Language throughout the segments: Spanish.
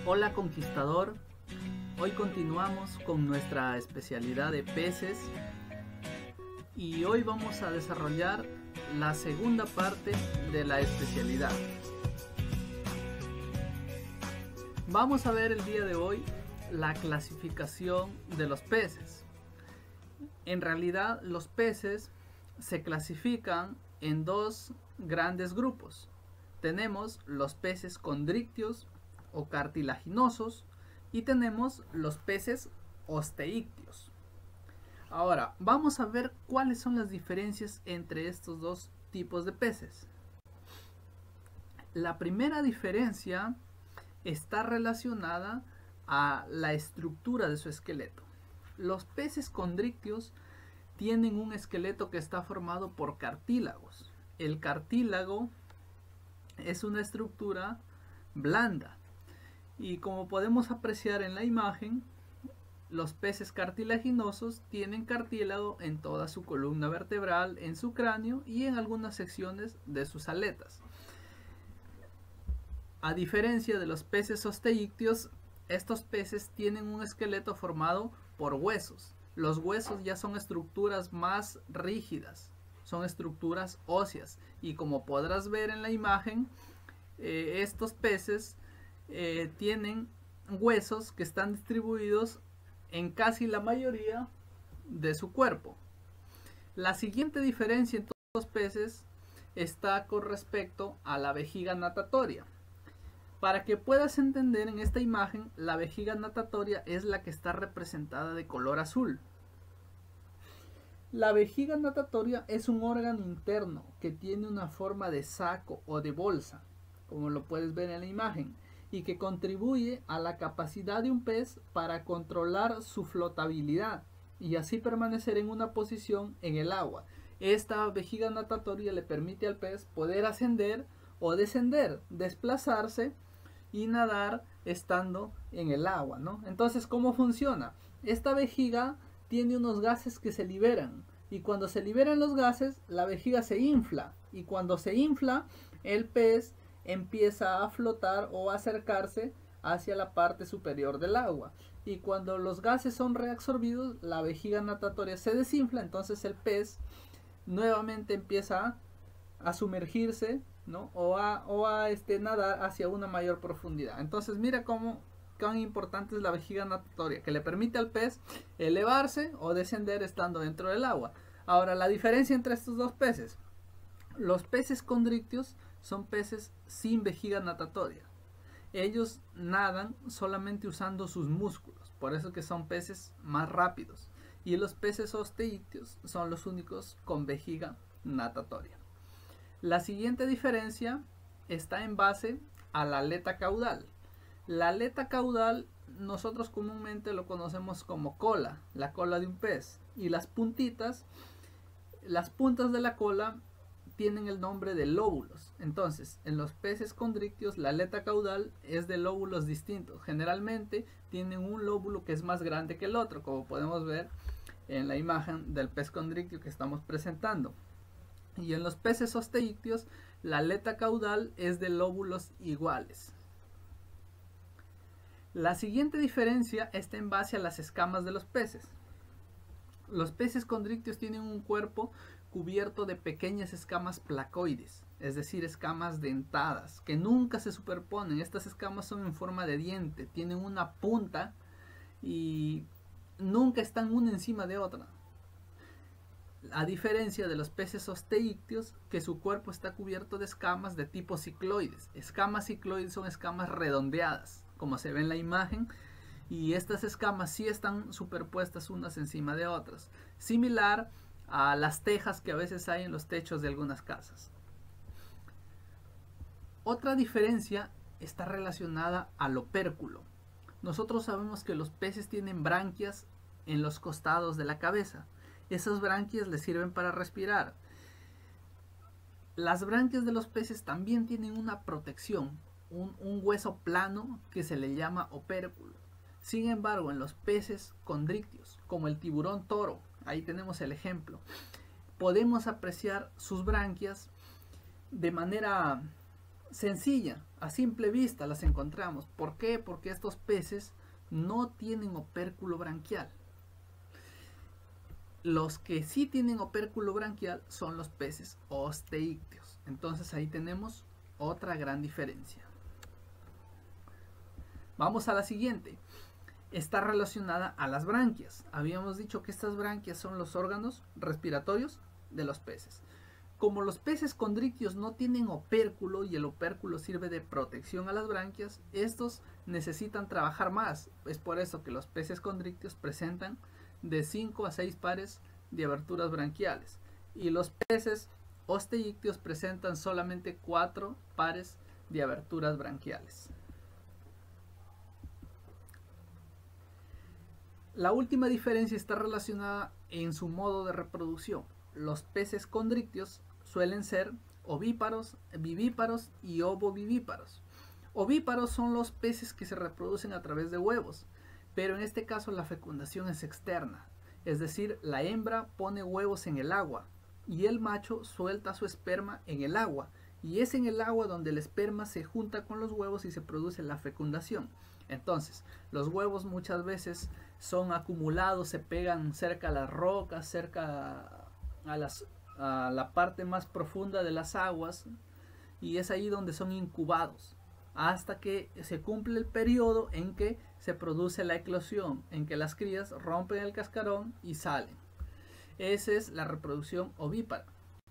Hola conquistador, hoy continuamos con nuestra especialidad de peces y hoy vamos a desarrollar la segunda parte de la especialidad. Vamos a ver el día de hoy la clasificación de los peces. En realidad los peces se clasifican en dos grandes grupos. Tenemos los peces condrictios o cartilaginosos y tenemos los peces osteícteos. Ahora vamos a ver cuáles son las diferencias entre estos dos tipos de peces. La primera diferencia está relacionada a la estructura de su esqueleto. Los peces condrictios tienen un esqueleto que está formado por cartílagos. El cartílago es una estructura blanda. Y como podemos apreciar en la imagen, los peces cartilaginosos tienen cartílago en toda su columna vertebral, en su cráneo y en algunas secciones de sus aletas. A diferencia de los peces osteícteos, estos peces tienen un esqueleto formado por huesos. Los huesos ya son estructuras más rígidas, son estructuras óseas. Y como podrás ver en la imagen, estos peces tienen huesos que están distribuidos en casi la mayoría de su cuerpo. La siguiente diferencia en todos los peces está con respecto a la vejiga natatoria. Para que puedas entender en esta imagen, la vejiga natatoria es la que está representada de color azul. La vejiga natatoria es un órgano interno que tiene una forma de saco o de bolsa, como lo puedes ver en la imagen, y que contribuye a la capacidad de un pez para controlar su flotabilidad y así permanecer en una posición en el agua. Esta vejiga natatoria le permite al pez poder ascender o descender, desplazarse y nadar estando en el agua, ¿no? Entonces, ¿cómo funciona? Esta vejiga tiene unos gases que se liberan y cuando se liberan los gases, la vejiga se infla y cuando se infla, el pez empieza a flotar o a acercarse hacia la parte superior del agua, y cuando los gases son reabsorbidos, la vejiga natatoria se desinfla, entonces el pez nuevamente empieza a sumergirse, ¿no? o a nadar hacia una mayor profundidad. Entonces mira cuán importante es la vejiga natatoria, que le permite al pez elevarse o descender estando dentro del agua. Ahora, la diferencia entre estos dos peces: los peces condrictios son peces sin vejiga natatoria. Ellos nadan solamente usando sus músculos, por eso que son peces más rápidos. Y los peces osteícteos son los únicos con vejiga natatoria. La siguiente diferencia está en base a la aleta caudal. La aleta caudal nosotros comúnmente lo conocemos como cola, la cola de un pez. Y las puntas de la cola tienen el nombre de lóbulos. Entonces, en los peces condrictios la aleta caudal es de lóbulos distintos. Generalmente tienen un lóbulo que es más grande que el otro, como podemos ver en la imagen del pez condrictio que estamos presentando. Y en los peces osteícteos la aleta caudal es de lóbulos iguales. La siguiente diferencia está en base a las escamas de los peces. Los peces condrictios tienen un cuerpo cubierto de pequeñas escamas placoides, es decir, escamas dentadas, que nunca se superponen. Estas escamas son en forma de diente, tienen una punta y nunca están una encima de otra. A diferencia de los peces osteícteos, que su cuerpo está cubierto de escamas de tipo cicloides. Escamas cicloides son escamas redondeadas, como se ve en la imagen, y estas escamas sí están superpuestas unas encima de otras, similar a las tejas que a veces hay en los techos de algunas casas. Otra diferencia está relacionada al opérculo. Nosotros sabemos que los peces tienen branquias en los costados de la cabeza. Esas branquias les sirven para respirar. Las branquias de los peces también tienen una protección, un hueso plano que se le llama opérculo. Sin embargo, en los peces condrictios, como el tiburón toro, ahí tenemos el ejemplo, podemos apreciar sus branquias de manera sencilla. a simple vista las encontramos. ¿Por qué? Porque estos peces no tienen opérculo branquial. Los que sí tienen opérculo branquial son los peces osteícteos. Entonces ahí tenemos otra gran diferencia. Vamos a la siguiente. Está relacionada a las branquias. Habíamos dicho que estas branquias son los órganos respiratorios de los peces. Como los peces condrictios no tienen opérculo y el opérculo sirve de protección a las branquias, estos necesitan trabajar más. Es por eso que los peces condrictios presentan de 5 a 6 pares de aberturas branquiales y los peces osteícteos presentan solamente 4 pares de aberturas branquiales. La última diferencia está relacionada en su modo de reproducción. Los peces condrictios suelen ser ovíparos, vivíparos y ovovivíparos. Ovíparos son los peces que se reproducen a través de huevos, pero en este caso la fecundación es externa, es decir, la hembra pone huevos en el agua y el macho suelta su esperma en el agua, y es en el agua donde el esperma se junta con los huevos y se produce la fecundación. Entonces, los huevos muchas veces son acumulados, se pegan cerca a las rocas, cerca a la parte más profunda de las aguas, y es ahí donde son incubados hasta que se cumple el periodo en que se produce la eclosión, en que las crías rompen el cascarón y salen. Esa es la reproducción ovípara.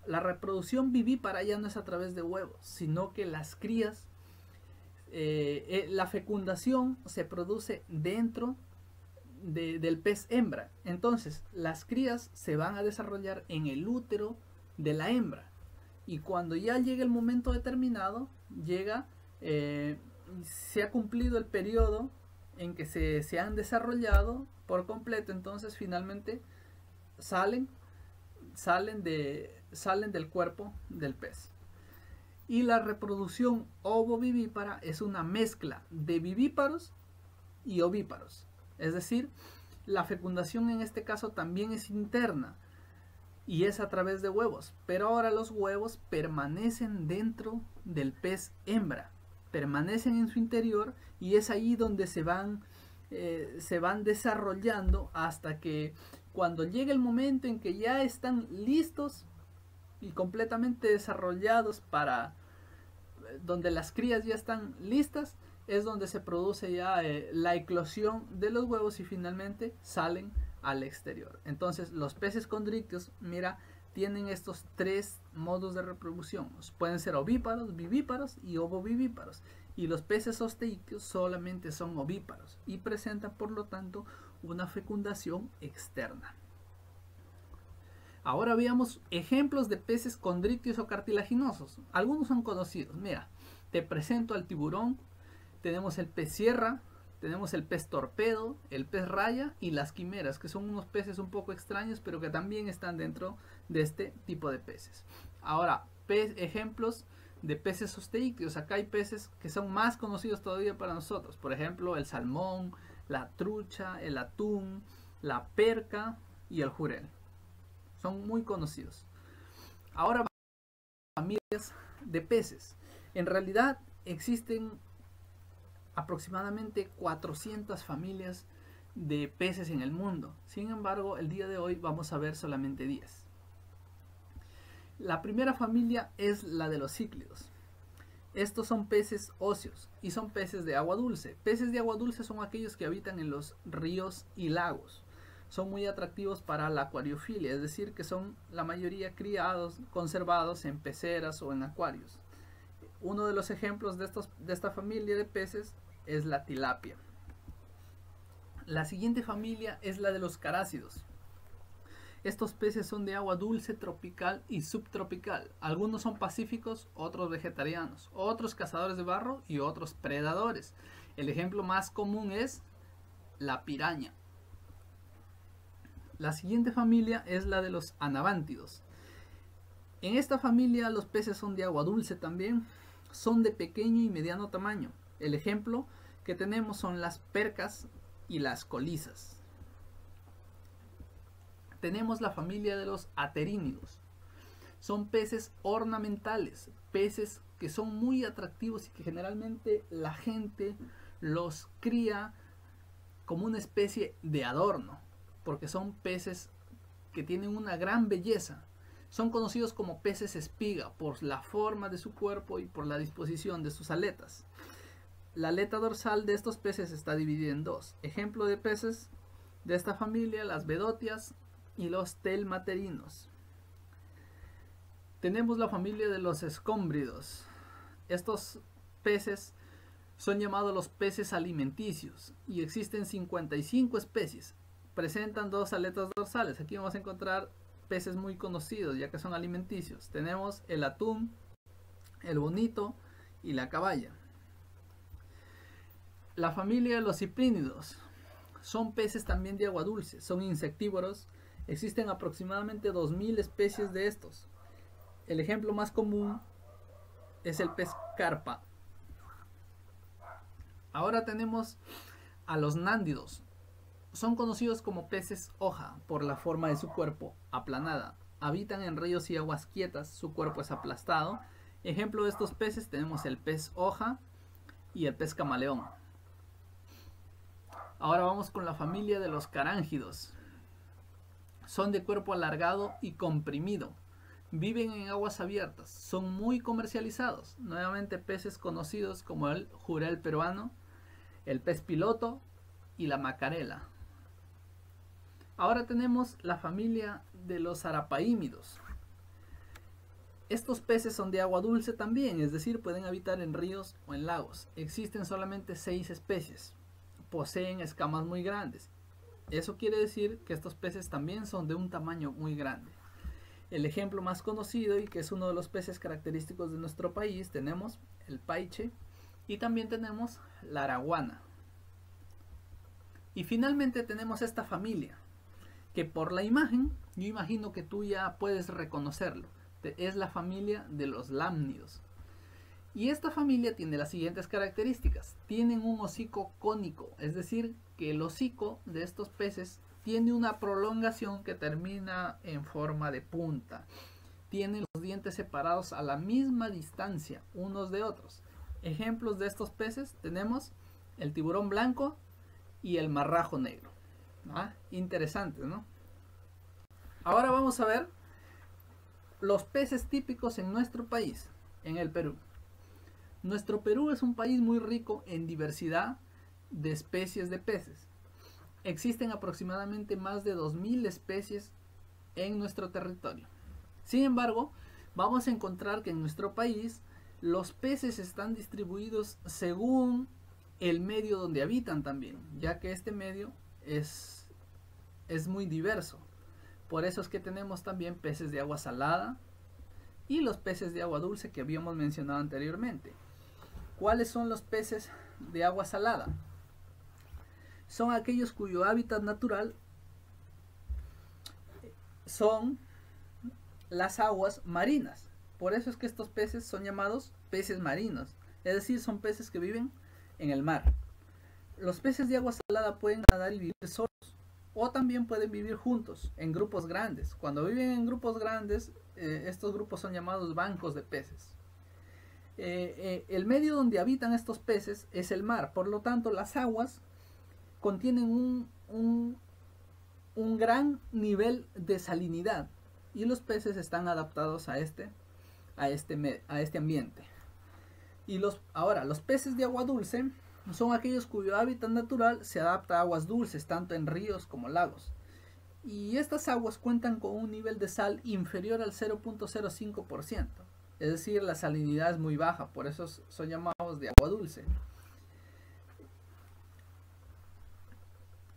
La reproducción vivípara ya no es a través de huevos, sino que las crías, la fecundación se produce dentro del pez hembra. Entonces las crías se van a desarrollar en el útero de la hembra, y cuando ya llega el momento determinado, se ha cumplido el periodo en que se han desarrollado por completo, entonces finalmente salen del cuerpo del pez. Y la reproducción ovovivípara es una mezcla de vivíparos y ovíparos. Es decir, la fecundación en este caso también es interna y es a través de huevos, pero ahora los huevos permanecen dentro del pez hembra, permanecen en su interior, y es ahí donde se van desarrollando hasta que cuando llega el momento en que ya están listos y completamente desarrollados donde las crías ya están listas, es donde se produce ya la eclosión de los huevos y finalmente salen al exterior. Entonces los peces condrictios, mira, tienen estos 3 modos de reproducción. Pueden ser ovíparos, vivíparos y ovovivíparos. Y los peces osteícteos solamente son ovíparos y presentan por lo tanto una fecundación externa. Ahora veamos ejemplos de peces condrictios o cartilaginosos. Algunos son conocidos. Mira, te presento al tiburón, tenemos el pez sierra, tenemos el pez torpedo, el pez raya y las quimeras, que son unos peces un poco extraños, pero que también están dentro de este tipo de peces. Ahora, ejemplos de peces osteícteos. Acá hay peces que son más conocidos todavía para nosotros. Por ejemplo, el salmón, la trucha, el atún, la perca y el jurel. Son muy conocidos. Ahora, familias de peces. En realidad existen aproximadamente 400 familias de peces en el mundo. Sin embargo, el día de hoy vamos a ver solamente 10. La primera familia es la de los cíclidos. Estos son peces óseos y son peces de agua dulce. Peces de agua dulce son aquellos que habitan en los ríos y lagos. Son muy atractivos para la acuariofilia, es decir, que son la mayoría criados, conservados en peceras o en acuarios. Uno de los ejemplos de esta familia de peces es la tilapia. La siguiente familia es la de los carácidos. Estos peces son de agua dulce tropical y subtropical. Algunos son pacíficos, otros vegetarianos, otros cazadores de barro y otros predadores. El ejemplo más común es la piraña. La siguiente familia es la de los anabántidos. En esta familia los peces son de agua dulce también, son de pequeño y mediano tamaño. El ejemplo que tenemos son las percas y las colisas. Tenemos la familia de los aterínidos. Son peces ornamentales, peces que son muy atractivos y que generalmente la gente los cría como una especie de adorno, porque son peces que tienen una gran belleza. Son conocidos como peces espiga por la forma de su cuerpo y por la disposición de sus aletas. La aleta dorsal de estos peces está dividida en dos. Ejemplo de peces de esta familia: las vedotias y los telmaterinos. Tenemos la familia de los escómbridos. Estos peces son llamados los peces alimenticios y existen 55 especies. Presentan dos aletas dorsales. Aquí vamos a encontrar peces muy conocidos ya que son alimenticios. Tenemos el atún, el bonito y la caballa. La familia de los ciprínidos son peces también de agua dulce, son insectívoros. Existen aproximadamente 2000 especies de estos. El ejemplo más común es el pez carpa. Ahora tenemos a los nándidos. Son conocidos como peces hoja por la forma de su cuerpo aplanada. Habitan en ríos y aguas quietas, su cuerpo es aplastado. Ejemplo de estos peces tenemos el pez hoja y el pez camaleón. Ahora vamos con la familia de los carángidos. Son de cuerpo alargado y comprimido. Viven en aguas abiertas. Son muy comercializados. Nuevamente peces conocidos como el jurel peruano, el pez piloto y la macarela. Ahora tenemos la familia de los arapaímidos. Estos peces son de agua dulce también, es decir, pueden habitar en ríos o en lagos. Existen solamente 6 especies. Poseen escamas muy grandes. Eso quiere decir que estos peces también son de un tamaño muy grande. El ejemplo más conocido y que es uno de los peces característicos de nuestro país, tenemos el paiche y también tenemos la araguana. Y finalmente tenemos esta familia, que por la imagen, yo imagino que tú ya puedes reconocerlo. Es la familia de los lámnidos. Y esta familia tiene las siguientes características. Tienen un hocico cónico, es decir, que el hocico de estos peces tiene una prolongación que termina en forma de punta. Tienen los dientes separados a la misma distancia unos de otros. Ejemplos de estos peces tenemos el tiburón blanco y el marrajo negro. Interesante, ¿no? Ahora vamos a ver los peces típicos en nuestro país, en el Perú. Nuestro Perú es un país muy rico en diversidad de especies de peces. Existen aproximadamente más de 2000 especies en nuestro territorio. Sin embargo, vamos a encontrar que en nuestro país los peces están distribuidos según el medio donde habitan también, ya que este medio es muy diverso. Por eso es que tenemos también peces de agua salada y los peces de agua dulce que habíamos mencionado anteriormente. ¿Cuáles son los peces de agua salada? Son aquellos cuyo hábitat natural son las aguas marinas. Por eso es que estos peces son llamados peces marinos, es decir, son peces que viven en el mar. Los peces de agua salada pueden nadar y vivir solos, o también pueden vivir juntos, en grupos grandes. Cuando viven en grupos grandes, estos grupos son llamados bancos de peces. El medio donde habitan estos peces es el mar, por lo tanto las aguas contienen un gran nivel de salinidad y los peces están adaptados a este ambiente. Y ahora, los peces de agua dulce son aquellos cuyo hábitat natural se adapta a aguas dulces, tanto en ríos como lagos. Y estas aguas cuentan con un nivel de sal inferior al 0.05%. Es decir, la salinidad es muy baja, por eso son llamados de agua dulce.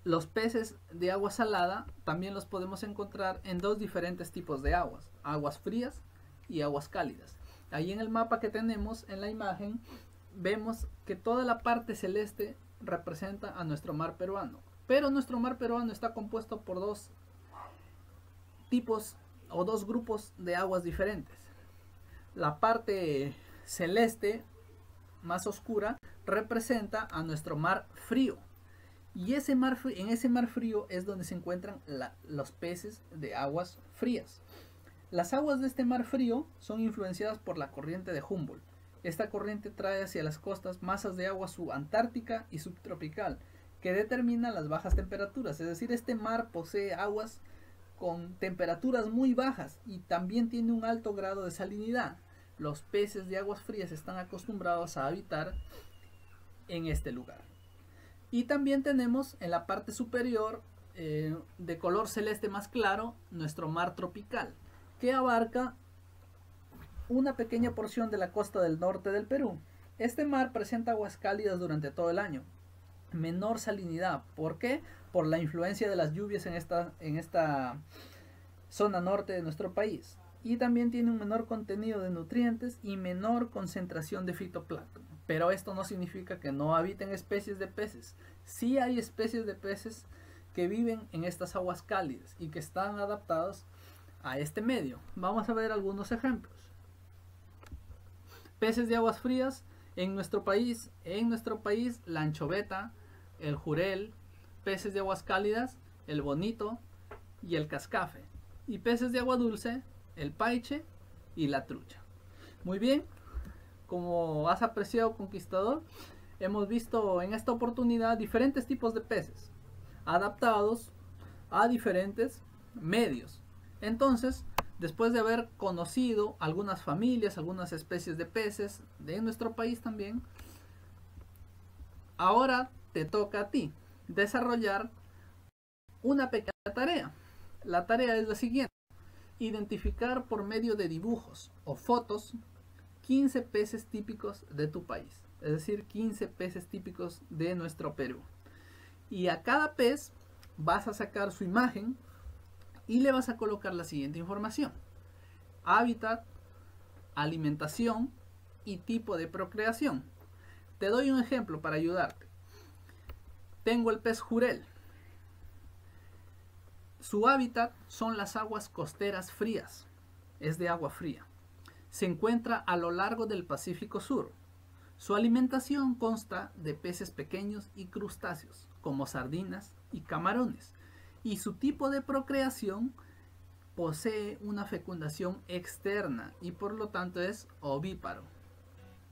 Los peces de agua salada también los podemos encontrar en dos diferentes tipos de aguas: aguas frías y aguas cálidas. Ahí en el mapa que tenemos en la imagen vemos que toda la parte celeste representa a nuestro mar peruano, pero nuestro mar peruano está compuesto por dos tipos o dos grupos de aguas diferentes. La parte celeste más oscura representa a nuestro mar frío, y en ese mar frío es donde se encuentran los peces de aguas frías. Las aguas de este mar frío son influenciadas por la corriente de Humboldt. Esta corriente trae hacia las costas masas de agua subantártica y subtropical que determinan las bajas temperaturas. Es decir, este mar posee aguas con temperaturas muy bajas y también tiene un alto grado de salinidad. Los peces de aguas frías están acostumbrados a habitar en este lugar. Y también tenemos en la parte superior, de color celeste más claro, nuestro mar tropical, que abarca una pequeña porción de la costa del norte del Perú. Este mar presenta aguas cálidas durante todo el año, menor salinidad. ¿Por qué? Por la influencia de las lluvias en esta zona norte de nuestro país. Y también tiene un menor contenido de nutrientes y menor concentración de fitoplancton. Pero esto no significa que no habiten especies de peces. Sí hay especies de peces que viven en estas aguas cálidas y que están adaptados a este medio. Vamos a ver algunos ejemplos. Peces de aguas frías en nuestro país. La anchoveta, el jurel. Peces de aguas cálidas, el bonito y el cascafe. Y peces de agua dulce, el paiche y la trucha. Muy bien, como has apreciado, conquistador, hemos visto en esta oportunidad diferentes tipos de peces adaptados a diferentes medios. Entonces, después de haber conocido algunas familias, algunas especies de peces de nuestro país también, ahora te toca a ti desarrollar una pequeña tarea. La tarea es la siguiente: identificar por medio de dibujos o fotos 15 peces típicos de tu país, es decir, 15 peces típicos de nuestro Perú. Y a cada pez vas a sacar su imagen y le vas a colocar la siguiente información: hábitat, alimentación y tipo de procreación. Te doy un ejemplo para ayudarte. Tengo el pez jurel. Su hábitat son las aguas costeras frías, es de agua fría. Se encuentra a lo largo del Pacífico Sur. Su alimentación consta de peces pequeños y crustáceos, como sardinas y camarones. Y su tipo de procreación posee una fecundación externa y por lo tanto es ovíparo.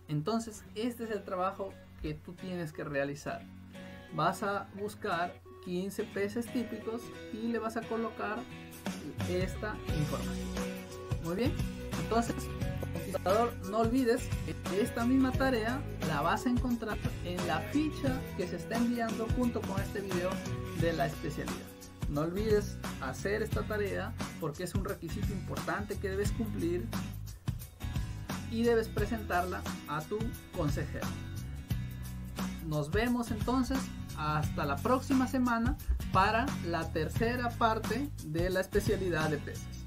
Entonces, este es el trabajo que tú tienes que realizar. Vas a buscar 15 peces típicos y le vas a colocar esta información. Muy bien, entonces, conquistador, no olvides que esta misma tarea la vas a encontrar en la ficha que se está enviando junto con este video de la especialidad. No olvides hacer esta tarea porque es un requisito importante que debes cumplir y debes presentarla a tu consejero. Nos vemos entonces hasta la próxima semana para la tercera parte de la especialidad de peces.